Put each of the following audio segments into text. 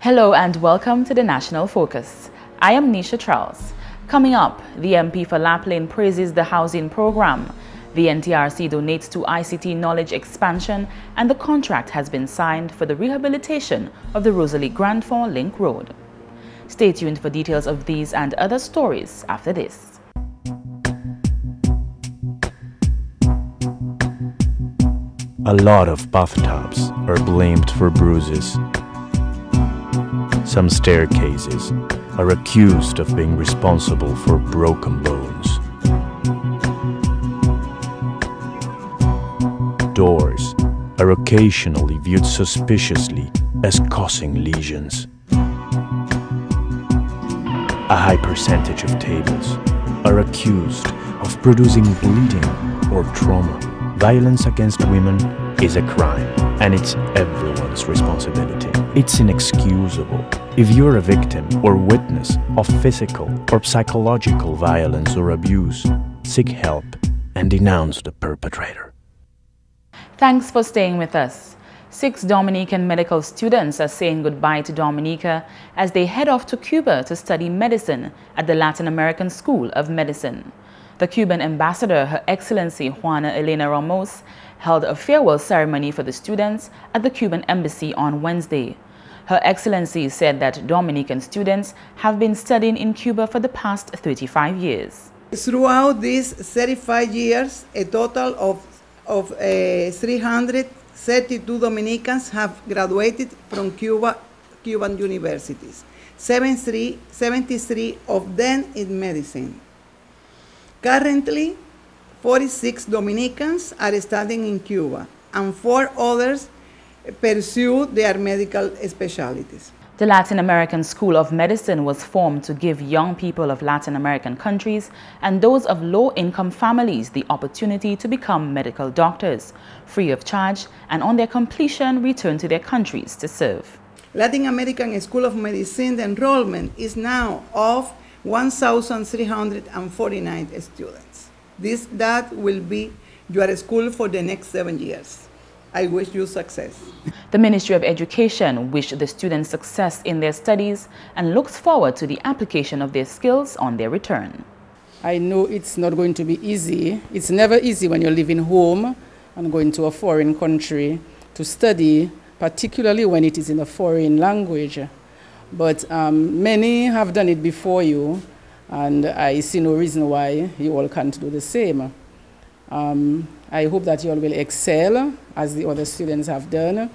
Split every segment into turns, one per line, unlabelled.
Hello and welcome to the National Focus. I am Nisha Charles. Coming up, the MP for Laplane praises the housing program. The NTRC donates to ICT knowledge expansion, and the contract has been signed for the rehabilitation of the Rosalie Grand Fond Link Road. Stay tuned for details of these and other stories after this.
A lot of bathtubs are blamed for bruises. Some staircases are accused of being responsible for broken bones. Doors are occasionally viewed suspiciously as causing lesions. A high percentage of tables are accused of producing bleeding or trauma. Violence against women is a crime, and it's everyone's responsibility. It's inexcusable. If you're a victim or witness of physical or psychological violence or abuse, seek help and denounce the perpetrator.
Thanks for staying with us. 6 Dominican medical students are saying goodbye to Dominica as they head off to Cuba to study medicine at the Latin American School of Medicine. The Cuban ambassador, Her Excellency Juana Elena Ramos, held a farewell ceremony for the students at the Cuban embassy on Wednesday. Her Excellency said that Dominican students have been studying in Cuba for the past 35 years.
Throughout these 35 years, a total of 332 Dominicans have graduated from Cuban universities, 73 of them in medicine. Currently, 46 Dominicans are studying in Cuba, and 4 others pursue their medical specialties.
The Latin American School of Medicine was formed to give young people of Latin American countries and those of low-income families the opportunity to become medical doctors, free of charge, and on their completion return to their countries to serve.
Latin American School of Medicine enrollment is now of 1,349 students. That will be your school for the next 7 years. I wish you success.
The Ministry of Education wished the students success in their studies and looks forward to the application of their skills on their return.
I know it's not going to be easy. It's never easy when you're leaving home and going to a foreign country to study, particularly when it is in a foreign language. But many have done it before you, and I see no reason why you all can't do the same. I hope that you all will excel as the other students have done.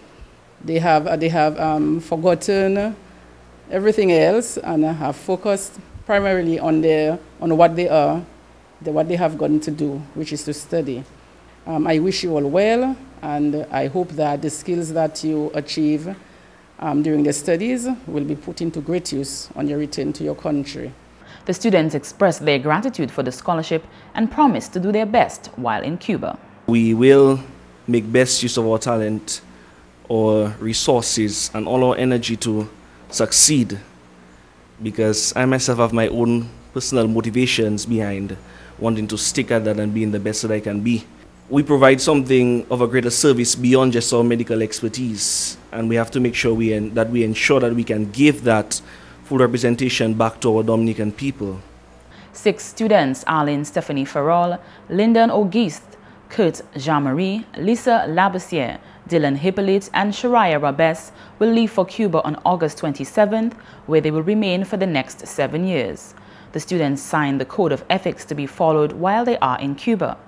They have forgotten everything else and have focused primarily on what they are, what they have gotten to do, which is to study. I wish you all well, and I hope that the skills that you achieve during the studies will be put into great use on your return to your country.
The students expressed their gratitude for the scholarship and promised to do their best while in Cuba.
We will make best use of our talent, our resources, and all our energy to succeed, because I myself have my own personal motivations behind wanting to stick at that and being the best that I can be. We provide something of a greater service beyond just our medical expertise, and we have to make sure that we ensure that we can give that full representation back to our Dominican people. 6
students, Arlene Stephanie Farrell, Lyndon Auguste, Kurt Jean-Marie, Lisa Labussiere, Dylan Hippolyte, and Shariah Rabes will leave for Cuba on August 27th, where they will remain for the next 7 years. The students signed the Code of Ethics to be followed while they are in Cuba.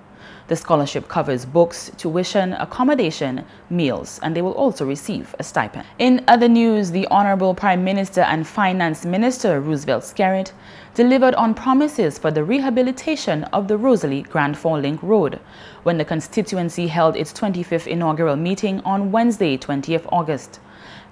The scholarship covers books, tuition, accommodation, meals, and they will also receive a stipend. In other news, the Honorable Prime Minister and Finance Minister Roosevelt Skerrit delivered on promises for the rehabilitation of the Rosalie Grand Fond Link Road when the constituency held its 25th inaugural meeting on Wednesday, 20th August.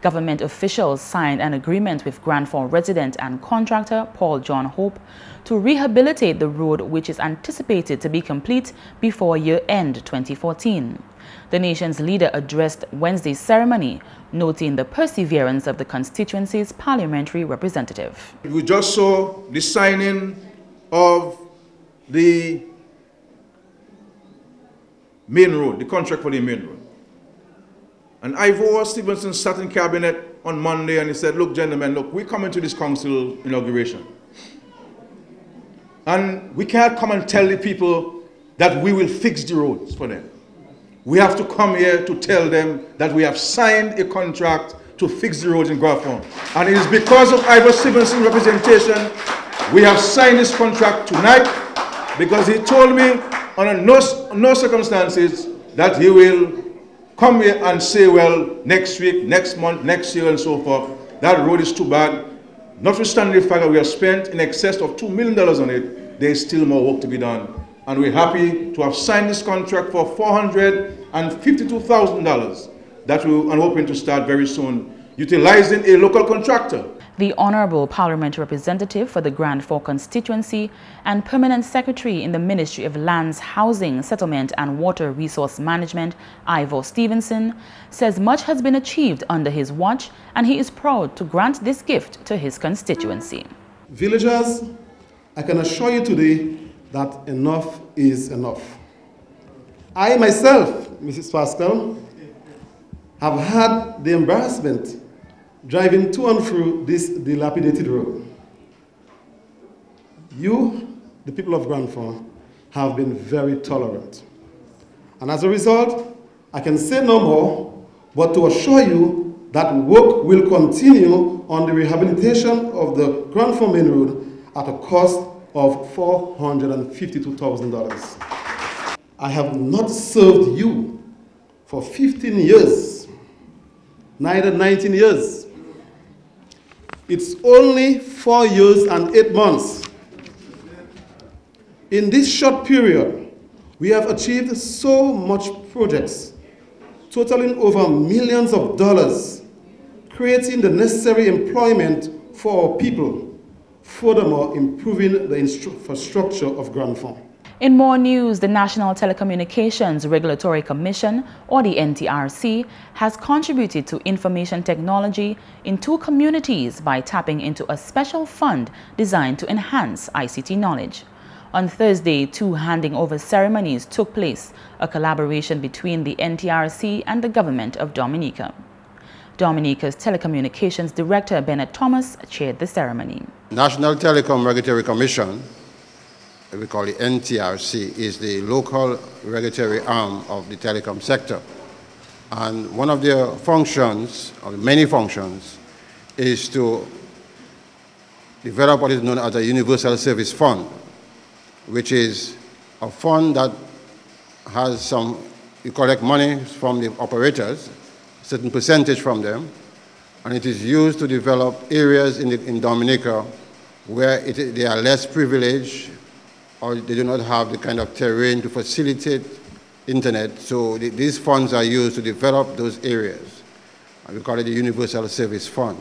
Government officials signed an agreement with Grand Fond resident and contractor Paul John Hope to rehabilitate the road, which is anticipated to be complete before year-end 2014. The nation's leader addressed Wednesday's ceremony, noting the perseverance of the constituency's parliamentary representative.
We just saw the signing of the main road, the contract for the main road. And Ivo Stephenson sat in cabinet on Monday and he said, look, gentlemen, look, we're coming to this council inauguration. And we can't come and tell the people that we will fix the roads for them. We have to come here to tell them that we have signed a contract to fix the roads in Grafton. And it is because of Ivo Stephenson's representation, we have signed this contract tonight, because he told me under no circumstances that he will come here and say, well, next week, next month, next year, and so forth, that road is too bad. Notwithstanding the fact that we have spent in excess of $2 million on it, there is still more work to be done. And we're happy to have signed this contract for $452,000 that we are hoping to start very soon, utilizing a local contractor.
The Honorable Parliamentary Representative for the Grand Fork constituency and Permanent Secretary in the Ministry of Lands, Housing, Settlement and Water Resource Management, Ivo Stephenson, says much has been achieved under his watch and he is proud to grant this gift to his constituency.
Villagers, I can assure you today that enough is enough. I myself, Mrs. Pascal, have had the embarrassment driving to and through this dilapidated road. You, the people of Grand Fork, have been very tolerant. And as a result, I can say no more, but to assure you that work will continue on the rehabilitation of the Grand Fork Main Road at a cost of $452,000. I have not served you for 15 years, neither 19 years. It's only 4 years and 8 months. In this short period, we have achieved so much projects, totaling over millions of dollars, creating the necessary employment for our people, furthermore improving the infrastructure of Grand Fork.
In more news, the National Telecommunications Regulatory Commission, or the NTRC, has contributed to information technology in 2 communities by tapping into a special fund designed to enhance ICT knowledge. On Thursday, 2 handing over ceremonies took place, a collaboration between the NTRC and the government of Dominica. Dominica's Telecommunications Director Bennett Thomas chaired the ceremony.
National Telecom Regulatory Commission, we call it NTRC, is the local regulatory arm of the telecom sector. And one of their functions, or many functions, is to develop what is known as a Universal Service Fund, which is a fund that has some, you collect money from the operators, a certain percentage from them, and it is used to develop areas in Dominica where they are less privileged, or they do not have the kind of terrain to facilitate internet. So these funds are used to develop those areas. And we call it the Universal Service Fund.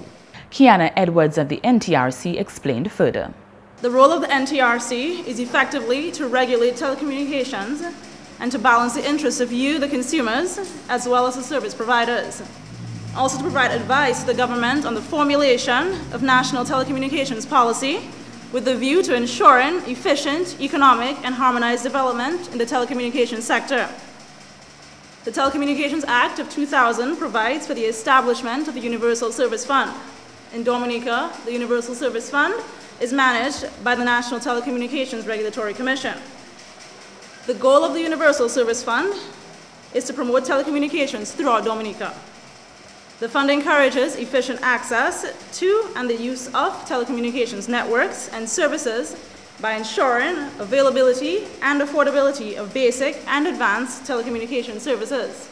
Kiana Edwards of the NTRC explained further.
The role of the NTRC is effectively to regulate telecommunications and to balance the interests of you, the consumers, as well as the service providers. Also to provide advice to the government on the formulation of national telecommunications policy, with the view to ensuring efficient, economic, and harmonized development in the telecommunications sector. The Telecommunications Act of 2000 provides for the establishment of the Universal Service Fund. In Dominica, the Universal Service Fund is managed by the National Telecommunications Regulatory Commission. The goal of the Universal Service Fund is to promote telecommunications throughout Dominica. The fund encourages efficient access to and the use of telecommunications networks and services by ensuring availability and affordability of basic and advanced telecommunications services.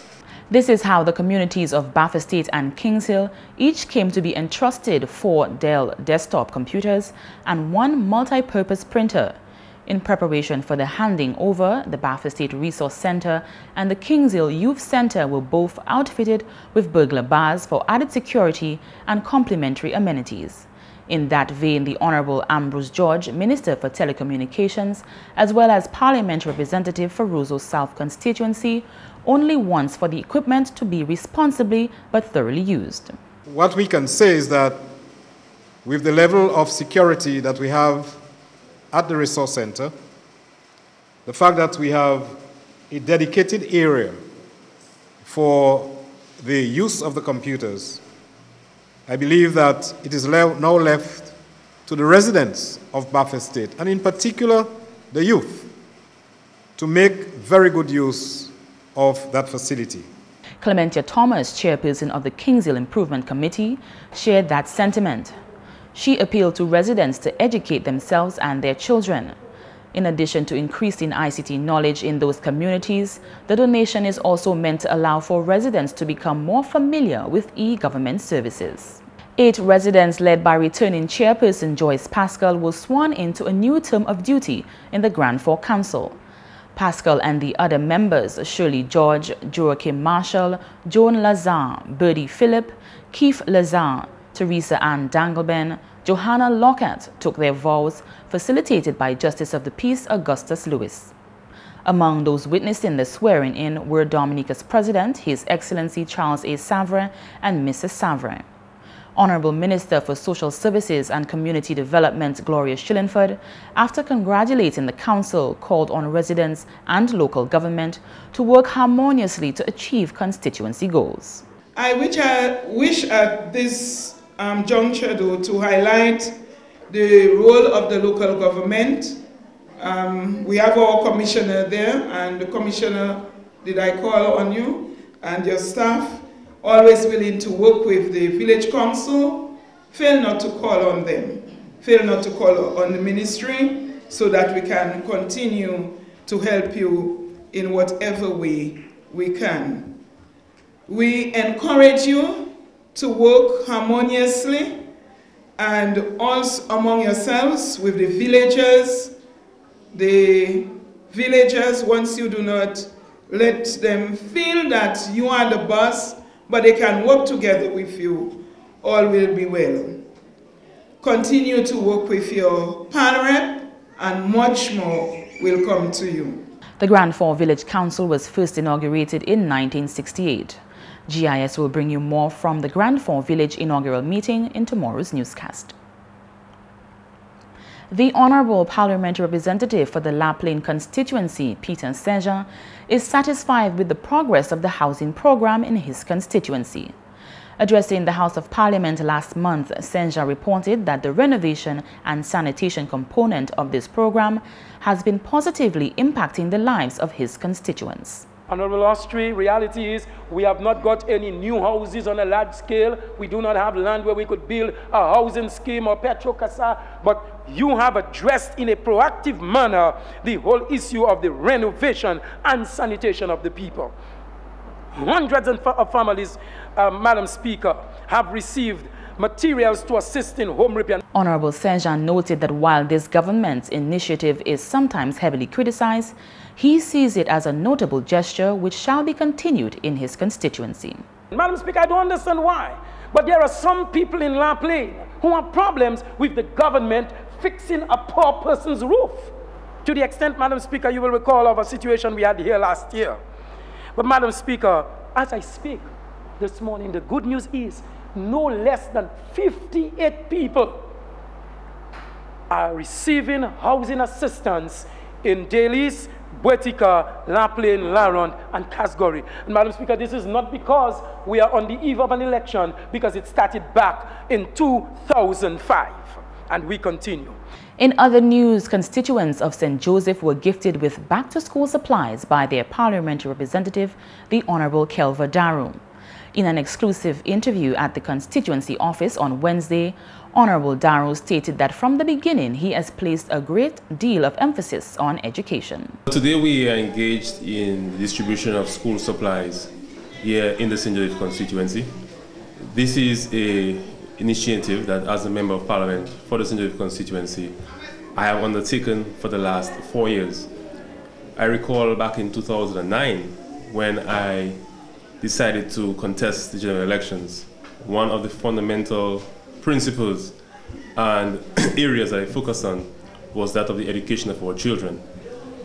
This is how the communities of Bath Estate and Kings Hill each came to be entrusted 4 Dell desktop computers and 1 multi-purpose printer. In preparation for the handing over, the Bath Estate Resource Center and the Kings Hill Youth Center were both outfitted with burglar bars for added security and complementary amenities. In that vein, the Honorable Ambrose George, Minister for Telecommunications, as well as Parliamentary Representative for Roseau South constituency, only wants for the equipment to be responsibly but thoroughly used.
What we can say is that with the level of security that we have at the Resource Center, the fact that we have a dedicated area for the use of the computers, I believe that it is now left to the residents of Bath Estate, and in particular the youth, to make very good use of that facility.
Clementia Thomas, chairperson of the Kingshill Improvement Committee, shared that sentiment. She appealed to residents to educate themselves and their children. In addition to increasing ICT knowledge in those communities, the donation is also meant to allow for residents to become more familiar with e-government services. 8 residents led by returning chairperson Joyce Pascal were sworn into a new term of duty in the Grand Fork Council. Pascal and the other members, Shirley George, Joachim Marshall, Joan Lazar, Birdie Phillip, Keith Lazar, Teresa Ann Dangleben, Johanna Lockett took their vows, facilitated by Justice of the Peace Augustus Lewis. Among those witnessing the swearing-in were Dominica's President, His Excellency Charles A. Savre, and Mrs. Savre. Honorable Minister for Social Services and Community Development Gloria Shillingford, after congratulating the Council, called on residents and local government to work harmoniously to achieve constituency goals.
I wish at this juncture, though, to highlight the role of the local government. We have our commissioner there, and the commissioner, did I call on you and your staff, always willing to work with the village council. Fail not to call on them. Fail not to call on the ministry so that we can continue to help you in whatever way we can. We encourage you to work harmoniously and also among yourselves with the villagers. The villagers, once you do not let them feel that you are the boss, but they can work together with you, all will be well. Continue to work with your PANREP, and much more will come to you.
The Grand Fork Village Council was first inaugurated in 1968. GIS will bring you more from the Grand Fork Village inaugural meeting in tomorrow's newscast. The Honorable Parliamentary Representative for the La Plaine constituency, Peter Saint-Jean, is satisfied with the progress of the housing program in his constituency. Addressing the House of Parliament last month, Saint-Jean reported that the renovation and sanitation component of this program has been positively impacting the lives of his constituents.
Honorable Austri, reality is we have not got any new houses on a large scale. We do not have land where we could build a housing scheme or petrocasa, but you have addressed in a proactive manner the whole issue of the renovation and sanitation of the people. Hundreds of families, Madam Speaker, have received materials to assist in home repair.
Honorable Saint-Jean noted that while this government's initiative is sometimes heavily criticized, he sees it as a notable gesture which shall be continued in his constituency.
Madam Speaker, I don't understand why, but there are some people in La Plaine who have problems with the government fixing a poor person's roof. To the extent, Madam Speaker, you will recall of a situation we had here last year. But Madam Speaker, as I speak this morning, the good news is no less than 58 people are receiving housing assistance in Dalis, Boetica, La Plaine, Laron, and Casgory. And Madam Speaker, this is not because we are on the eve of an election, because it started back in 2005, and we continue.
In other news, constituents of St. Joseph were gifted with back-to-school supplies by their parliamentary representative, the Honorable Kelva Daru. In an exclusive interview at the constituency office on Wednesday, Honorable Daru stated that from the beginning he has placed a great deal of emphasis on education.
Today we are engaged in the distribution of school supplies here in the St. Joseph constituency. This is an initiative that, as a Member of Parliament for the St. Joseph constituency, I have undertaken for the last 4 years. I recall back in 2009 when I decided to contest the general elections. One of the fundamental principles and areas I focused on was that of the education of our children.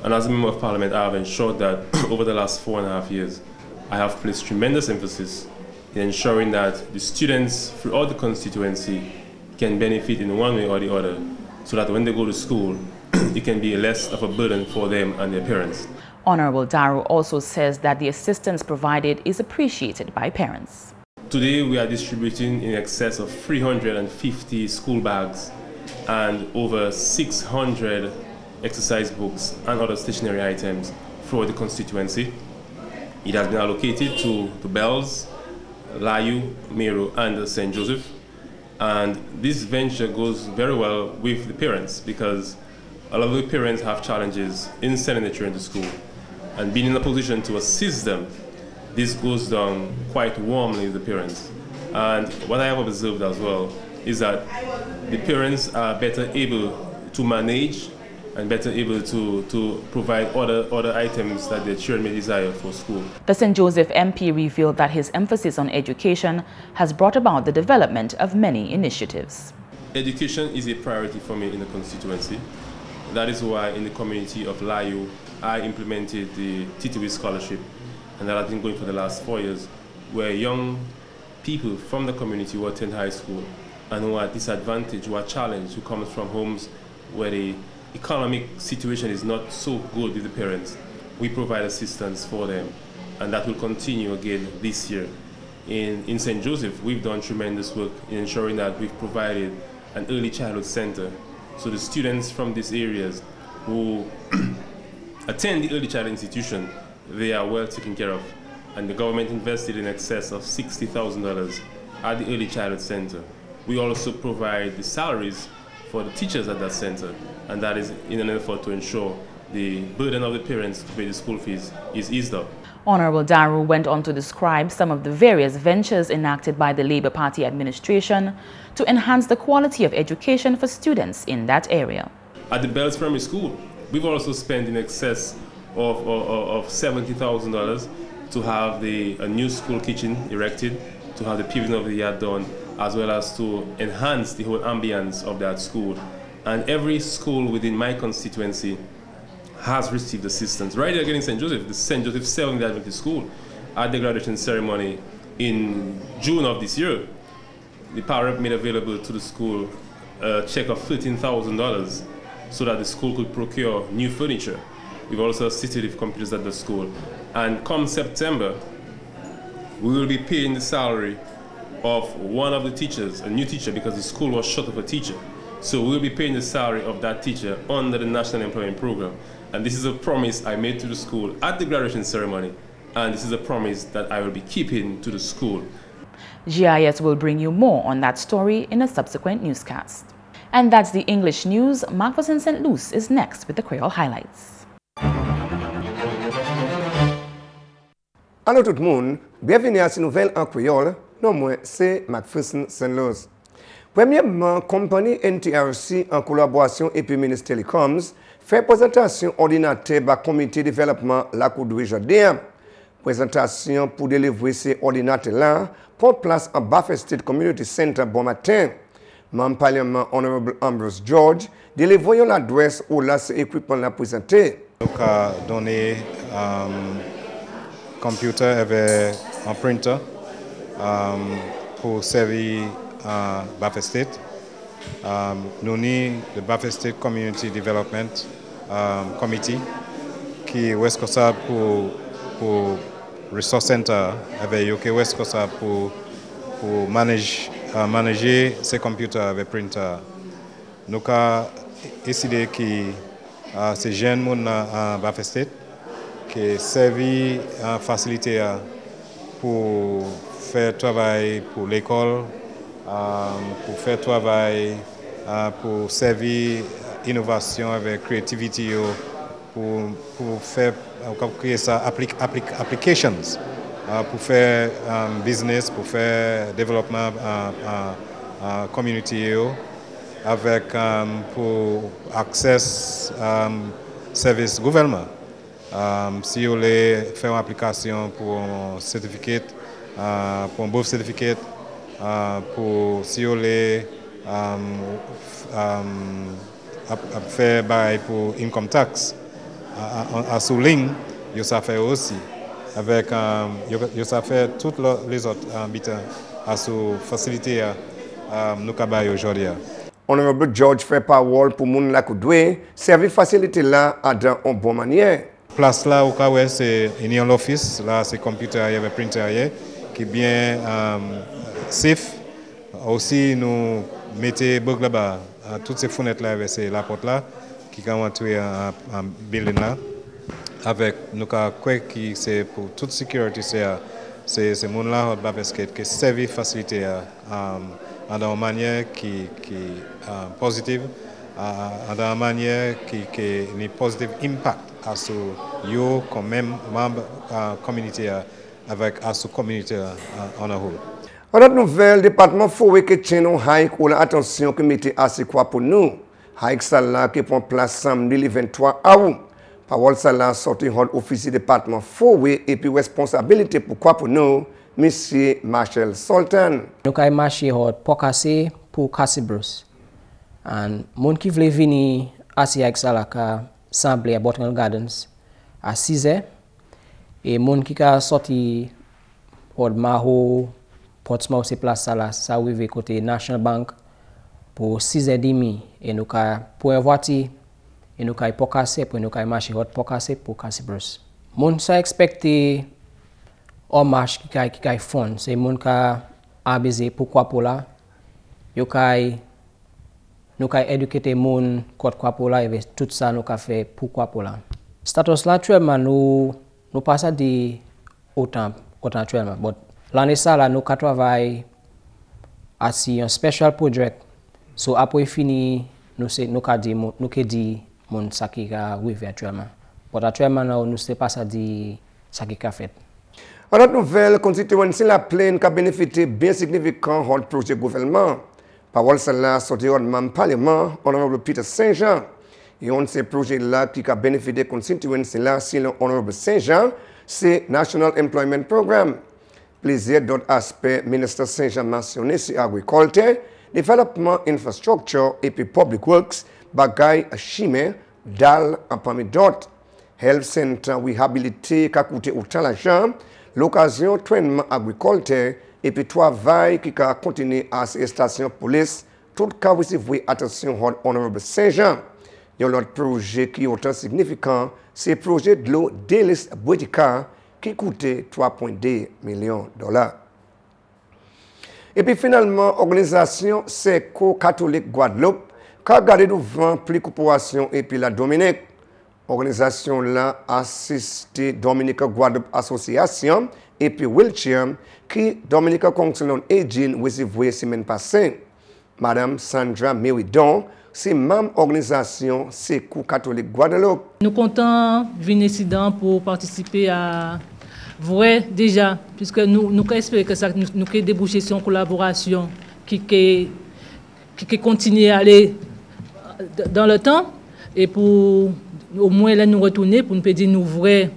And as a Member of Parliament, I have ensured that over the last 4.5 years, I have placed tremendous emphasis in ensuring that the students throughout the constituency can benefit in one way or the other, so that when they go to school, it can be less of a burden for them and their parents.
Honorable Daru also says that the assistance provided is appreciated by parents.
Today we are distributing in excess of 350 school bags and over 600 exercise books and other stationery items for the constituency. It has been allocated to the Bells, Layu, Meru, and St. Joseph. And this venture goes very well with the parents because a lot of the parents have challenges in sending their children to school. And being in a position to assist them, this goes down quite warmly with the parents. And what I have observed as well is that the parents are better able to manage and better able to provide other items that their children may desire for school.
The St. Joseph MP revealed that his emphasis on education has brought about the development of many initiatives.
Education is a priority for me in the constituency. That is why in the community of Layu, I implemented the TTW scholarship, and that has been going for the last 4 years, where young people from the community who attend high school and who are disadvantaged, who are challenged, who come from homes where the economic situation is not so good with the parents, we provide assistance for them, and that will continue again this year. In St. Joseph, we've done tremendous work in ensuring that we've provided an early childhood center, so the students from these areas who attend the early childhood institution, they are well taken care of, and the government invested in excess of $60,000 at the early childhood center. We also provide the salaries for the teachers at that center, and that is in an effort to ensure the burden of the parents to pay the school fees is eased up.
Honorable Daru went on to describe some of the various ventures enacted by the Labour Party administration to enhance the quality of education for students in that area.
At the Bells Primary School, we've also spent in excess of $70,000 to have a new school kitchen erected, to have the paving of the yard done, as well as to enhance the whole ambience of that school. And every school within my constituency has received assistance. Right here again in St. Joseph, the St. Joseph Seventh Adventist School, at the graduation ceremony in June of this year, the power rep made available to the school a check of $13,000 so that the school could procure new furniture. We've also assisted with computers at the school. And come September, we will be paying the salary of one of the teachers, a new teacher, because the school was short of a teacher. So we'll be paying the salary of that teacher under the National Employment Program. And this is a promise I made to the school at the graduation ceremony, and this is a promise that I will be keeping to the school.
GIS will bring you more on that story in a subsequent newscast. And that's the English news. McPherson St. Luce is next with the Creole highlights.
Allô tout le monde, bienvenue à cette nouvelle en créole. Non, moi, c'est McPherson St. Luce. Premièrement, compagnie NTRC en collaboration avec le ministre Telecoms fait présentation ordinateur par comité de développement la Coudoué Jardin. Présentation pour délivrer ces ordinateurs-là prend place en Buffett State Community Center bon matin. Membre parlement Honorable Ambrose George délivre l'adresse où là cet équipement l'a présenté.
Nous avons donné computer avec un printer pour servir Buffett State. Nous avons le Buffett State Community Development Committee qui est responsable pour Resource Center avec UK responsable pour manager ces computers avec printer. Nous avons décidé que ces jeunes gens à Buffett State qui servent en facilité pour faire travail pour l'école, pour faire travail pour servir innovation avec créativité, pour faire créer ça applications, pour faire business, pour faire développement community avec pour access service gouvernement. Si vous voulez faire une application pour un certificat, pour un beau certificat, pour si vous voulez faire bail pour income tax, à souligne, vous savez faire aussi. Avec vous savez faire toutes les autres habitants à sous faciliter nous travaillons aujourd'hui.
Honorable George fait parole pour moun la Coudoué, servir facilité là dans une bonne manière.
Place là au cas où c'est une office là c'est computer avec printer qui est bien safe. Aussi, nous mettons beaucoup là-bas, toutes ces fenêtres-là, avec la porte-là, qui est entrée en building là. Avec nous, quoi qui c'est pour toute sécurité, c'est mon là, parce que service facilité d'une manière qui est positive, d'une manière qui a un positif impact sur yo comme même membre communauté avec la communauté en whole.
En notre nouvelle, département Forêt que tient nous hike ou l'attention que mettez assez quoi pour nous. Hike ça là qui prend place samedi le 23 août. Parole ça là sorti hors officier département Forêt et puis responsabilité pourquoi pour nous, monsieur Marshall Sultan.
Nous avons marché hors pour casser pour Cassibros. And moun qui veut venir assis avec ça là ka semblé à Botanical Gardens à 6h et moun qui a sorti hors Maho Portsmouth c'est place ça là ça arrive côté National Bank pour 6h30 et nous ka pour une voiture et nous ka pour casser pour nous ka marcher hot pour casser pour Cassibros. Moun ça expecté hommage qui ka fond c'est moun ka abusé pourquoi pour là yo ka nous avons éduqué les gens quoi pour là et tout ça nous avons fait pourquoi pour là. Status là actuellement nous passons de autant actuellement. Mais l'année ça là nous travaillons à un special project. So après fini nous dit mon ça qui a arrivé actuellement. Mais actuellement nous c'est pas ça dit ça qui a fait.
En notre nouvelle constituency la plaine qui a bénéficié bien significant du projet gouvernement. Parole celle-là sorti au Parlement, honorable Peter Saint-Jean. Et on ces projets-là qui a bénéficié de constituency-là, c'est l'honorable Saint-Jean, c'est National Employment Program. Plusieurs d'autres aspects, ministre Saint-Jean mentionné, c'est agriculture, développement, infrastructure et puis public works, bagaille, chimie, dalle, en parmi d'autres. Health center, rehabilité, qui a coûté autant l'argent, l'occasion, trainement agriculture, et puis travail qui a continué à ces stations police, tout cas vous avez attention à honorable Saint-Jean. Il y a un autre projet qui est autant significant, c'est le projet de l'eau d'Elis Boudica qui coûtait 3,2 millions de dollars. Et puis finalement, l'organisation Seco-Catholique Guadeloupe qui a gardé devant plus corporation et puis la Dominique. L'organisation là assisté Dominica Guadeloupe Association et puis Wiltshire qui Dominica Council Agent recevé semaine passée. Madame Sandra Meridon, c'est même organisation Secours Catholique Guadeloupe.
Nous comptons venir ici pour participer à vrai déjà, puisque nous espérons que ça nous déboucher sur une collaboration qui continue à aller dans le temps et pour au moins là nous retourner pour nous dire nous vrai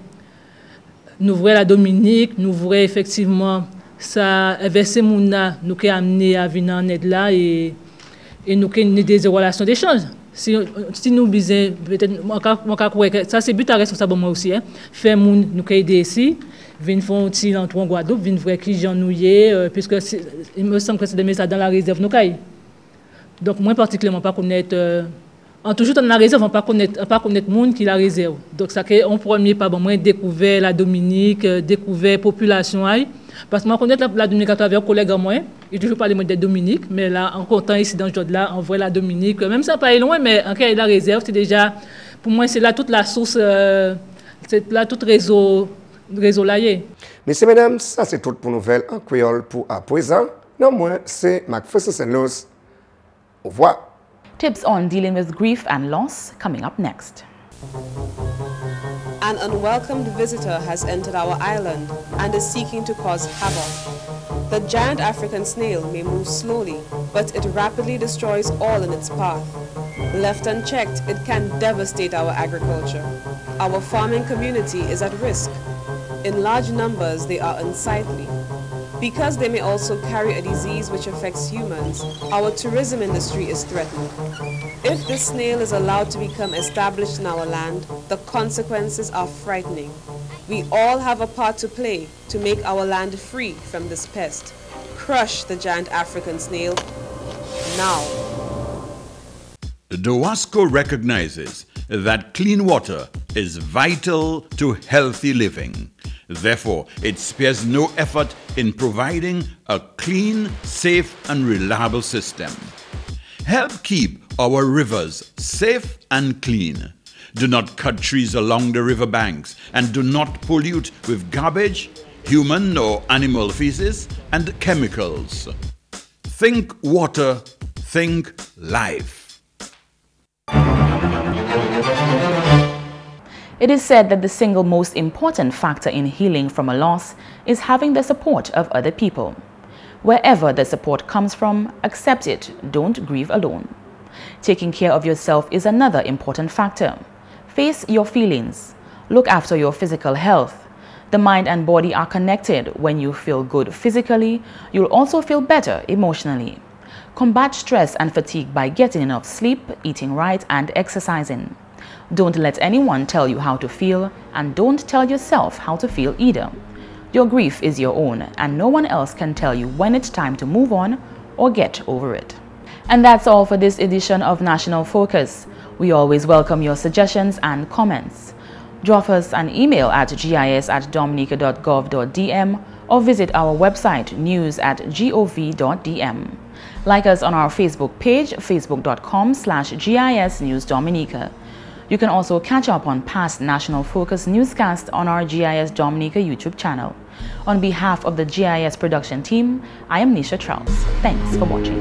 la Dominique, nous vrai effectivement ça verser mouna nous qui amené à venir en aide là et nous qui des relations d'échange. Si nous besoin peut-être ça c'est but à responsable moi aussi hein faire moun nous qui aider ici venir faire un petit entre en Guadeloupe venir voir qui j'en nous puisque il me semble que c'est des messages dans la réserve nous caille. Donc moi particulièrement pas connaître en toujours dans la réserve on pas connaître monde qui la réserve. Donc ça que en premier pas bon moi découvert la Dominique, découvert population aille parce que moi connaître la Dominique à travers collègue moi, il toujours parler de Dominique mais là en comptant ici dans ce jour là on voit la Dominique même ça pas loin mais en cas la réserve c'est déjà pour moi c'est là toute la source c'est là tout réseau là y.
Messieurs mesdames, ça c'est tout pour nouvelle en créole pour à présent. Non moi c'est McPherson St.Luce. Au revoir.
Tips on dealing with grief and loss coming up next.
An unwelcomed visitor has entered our island and is seeking to cause havoc. The giant African snail may move slowly, but it rapidly destroys all in its path. Left unchecked, it can devastate our agriculture. Our farming community is at risk. In large numbers, they are unsightly. Because they may also carry a disease which affects humans, our tourism industry is threatened. If this snail is allowed to become established in our land, the consequences are frightening. We all have a part to play to make our land free from this pest. Crush the giant African snail now.
DOWASCO recognizes that clean water is vital to healthy living. Therefore, it spares no effort in providing a clean, safe, and reliable system. Help keep our rivers safe and clean. Do not cut trees along the river banks, and do not pollute with garbage, human or animal feces, and chemicals. Think water, think life.
It is said that the single most important factor in healing from a loss is having the support of other people. Wherever the support comes from, accept it, don't grieve alone. Taking care of yourself is another important factor. Face your feelings. Look after your physical health. The mind and body are connected. When you feel good physically, you'll also feel better emotionally. Combat stress and fatigue by getting enough sleep, eating right, and exercising. Don't let anyone tell you how to feel, and don't tell yourself how to feel either. Your grief is your own, and no one else can tell you when it's time to move on or get over it. And that's all for this edition of National Focus. We always welcome your suggestions and comments. Drop us an email at gis@dominica.gov.dm or visit our website news@gov.dm. Like us on our Facebook page, facebook.com/GIS News Dominica. You can also catch up on past National Focus newscasts on our GIS Dominica YouTube channel. On behalf of the GIS production team, I am Nisha. Thanks for watching.